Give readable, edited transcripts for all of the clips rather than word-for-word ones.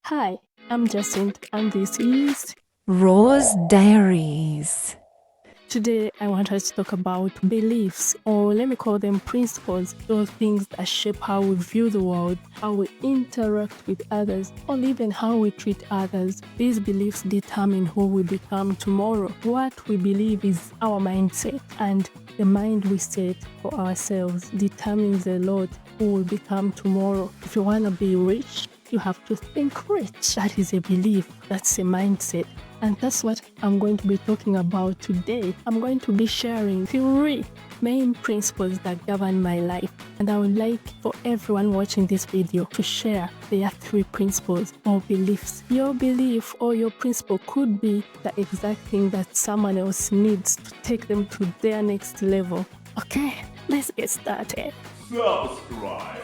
Hi, I'm Jacinth and this is Rose Diaries. Today I want us to talk about beliefs, or let me call them principles, those things that shape how we view the world, how we interact with others, or even how we treat others. These beliefs determine who we become tomorrow. What we believe is our mindset, and the mind we set for ourselves determines a lot who we become tomorrow. If you want to be rich, you have to think rich. That is a belief, that's a mindset. And that's what I'm going to be talking about today. I'm going to be sharing 3 main principles that govern my life. And I would like for everyone watching this video to share their 3 principles or beliefs. Your belief or your principle could be the exact thing that someone else needs to take them to their next level. Okay, let's get started. Subscribe.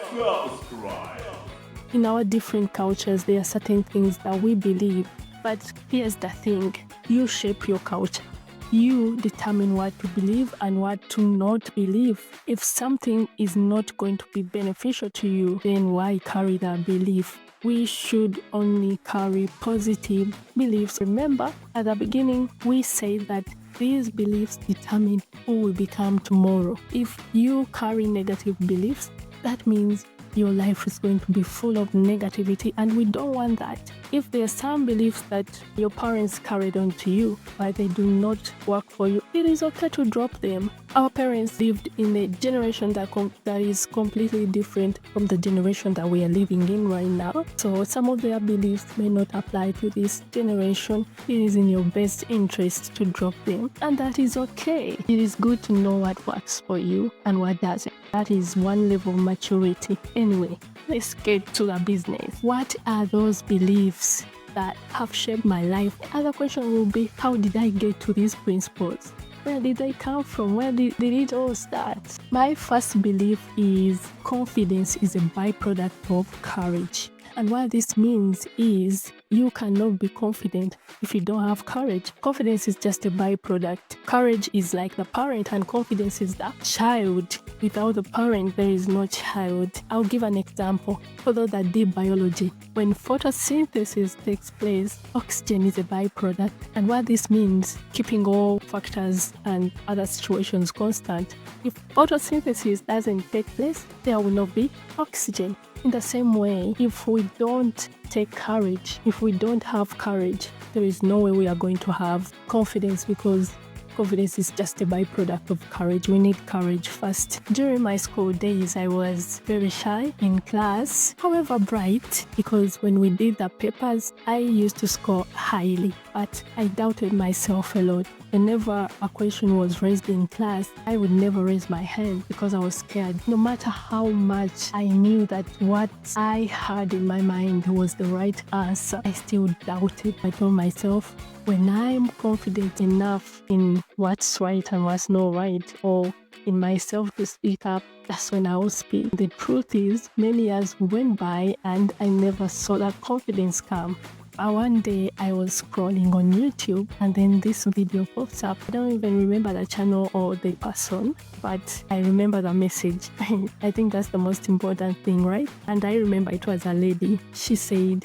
In our different cultures, there are certain things that we believe. But here's the thing, you shape your culture. You determine what to believe and what to not believe. If something is not going to be beneficial to you, then why carry that belief? We should only carry positive beliefs. Remember, at the beginning, we say that these beliefs determine who we become tomorrow. If you carry negative beliefs, that means your life is going to be full of negativity, and we don't want that. If there are some beliefs that your parents carried on to you, but they do not work for you, it is okay to drop them. Our parents lived in a generation that is completely different from the generation that we are living in right now. So some of their beliefs may not apply to this generation. It is in your best interest to drop them, and that is okay. It is good to know what works for you and what doesn't. That is one level of maturity. Anyway, let's get to the business. What are those beliefs that have shaped my life? The other question will be, how did I get to these principles? Where did they come from? Where did it all start? My first belief is confidence is a byproduct of courage. And what this means is you cannot be confident if you don't have courage. Confidence is just a byproduct. Courage is like the parent, and confidence is the child. Without the parent, there is no child. I'll give an example. For those that did biology, when photosynthesis takes place, oxygen is a byproduct. And what this means, keeping all factors and other situations constant, if photosynthesis doesn't take place, there will not be oxygen. In the same way, if we don't take courage, if we don't have courage, there is no way we are going to have confidence, because confidence is just a byproduct of courage. We need courage first. During my school days, I was very shy in class, however bright, because when we did the papers, I used to score highly, but I doubted myself a lot. Whenever a question was raised in class, I would never raise my hand because I was scared. No matter how much I knew that what I had in my mind was the right answer, I still doubted. I told myself, when I'm confident enough in what's right and what's not right, or in myself to speak up, that's when I will speak. The truth is, many years went by and I never saw that confidence come. One day I was scrolling on YouTube and then this video pops up. I don't even remember the channel or the person, but I remember the message. I think that's the most important thing, right? And I remember it was a lady. She said,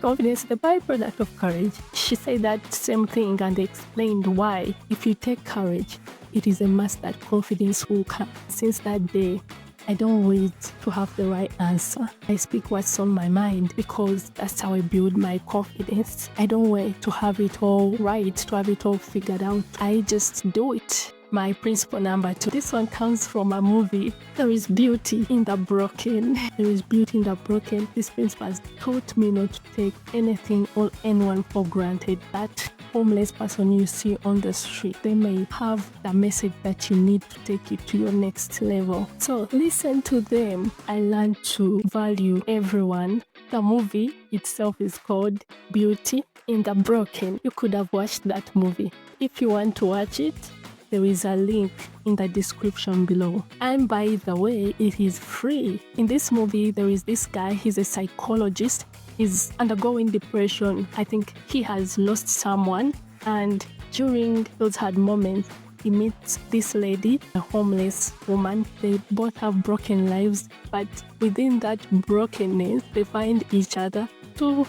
confidence is the byproduct of courage. She said that same thing and explained why. If you take courage, it is a must that confidence will come. Since that day, I don't wait to have the right answer. I speak what's on my mind, because that's how I build my confidence. I don't wait to have it all right, to have it all figured out. I just do it. My principle number 2. This one comes from a movie. There is beauty in the broken. There is beauty in the broken. This principle has taught me not to take anything or anyone for granted. That homeless person you see on the street, they may have the message that you need to take you to your next level. So listen to them. I learned to value everyone. The movie itself is called Beauty in the Broken. You could have watched that movie. If you want to watch it, there is a link in the description below. And by the way, it is free. In this movie, there is this guy, he's a psychologist. He's undergoing depression. I think he has lost someone. And during those hard moments, he meets this lady, a homeless woman. They both have broken lives, but within that brokenness, they find each other to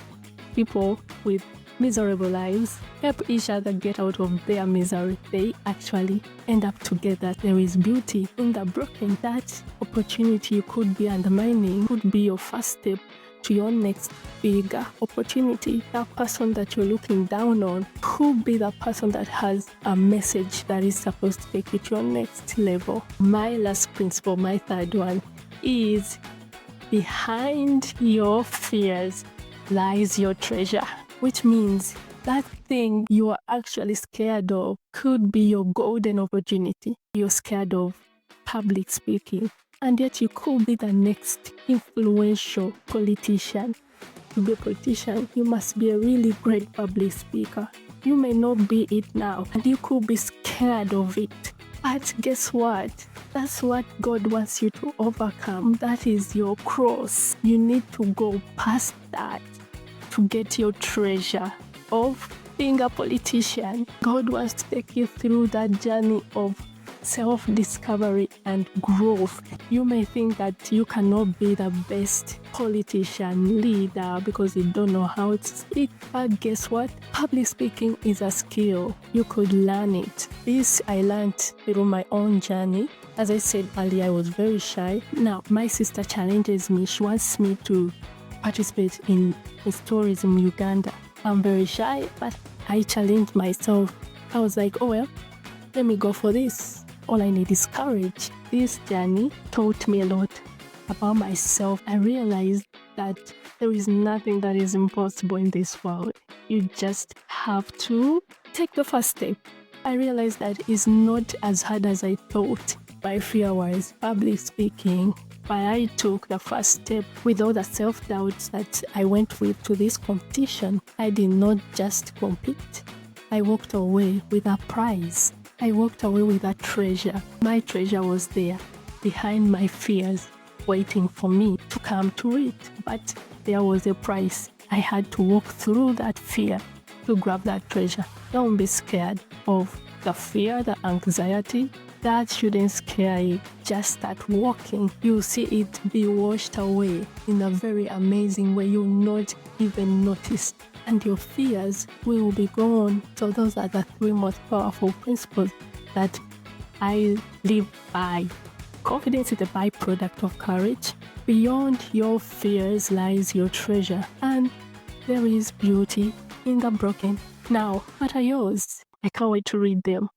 people with miserable lives help each other get out of their misery. They actually end up together. There is beauty in the broken. That opportunity you could be undermining could be your first step to your next bigger opportunity. That person that you're looking down on could be the person that has a message that is supposed to take you to your next level. My last principle, my third one, is behind your fears lies your treasure, which means that thing you are actually scared of could be your golden opportunity. You're scared of public speaking, and yet you could be the next influential politician. To be a politician, you must be a really great public speaker. You may not be it now, and you could be scared of it. But guess what? That's what God wants you to overcome. That is your cross. You need to go past that to get your treasure of being a politician. God wants to take you through that journey of self-discovery and growth. You may think that you cannot be the best politician leader because you don't know how to speak, but guess what? Public speaking is a skill. You could learn it. This I learned through my own journey. As I said earlier, I was very shy. Now my sister challenges me. She wants me to participate in Miss Tourism Uganda. I'm very shy, but I challenged myself. I was like, oh well, let me go for this. All I need is courage. This journey taught me a lot about myself. I realized that there is nothing that is impossible in this world. You just have to take the first step. I realized that it's not as hard as I thought. My fear was public speaking, but I took the first step with all the self-doubts that I went with to this competition. I did not just compete. I walked away with a prize. I walked away with a treasure. My treasure was there, behind my fears, waiting for me to come to it. But there was a price. I had to walk through that fear to grab that treasure. Don't be scared of the fear, the anxiety. That shouldn't scare you. Just start walking. You'll see it be washed away in a very amazing way. You'll not even notice. And your fears will be gone. So those are the three most powerful principles that I live by. Confidence is a byproduct of courage. Beyond your fears lies your treasure. And there is beauty in the broken. Now, what are yours? I can't wait to read them.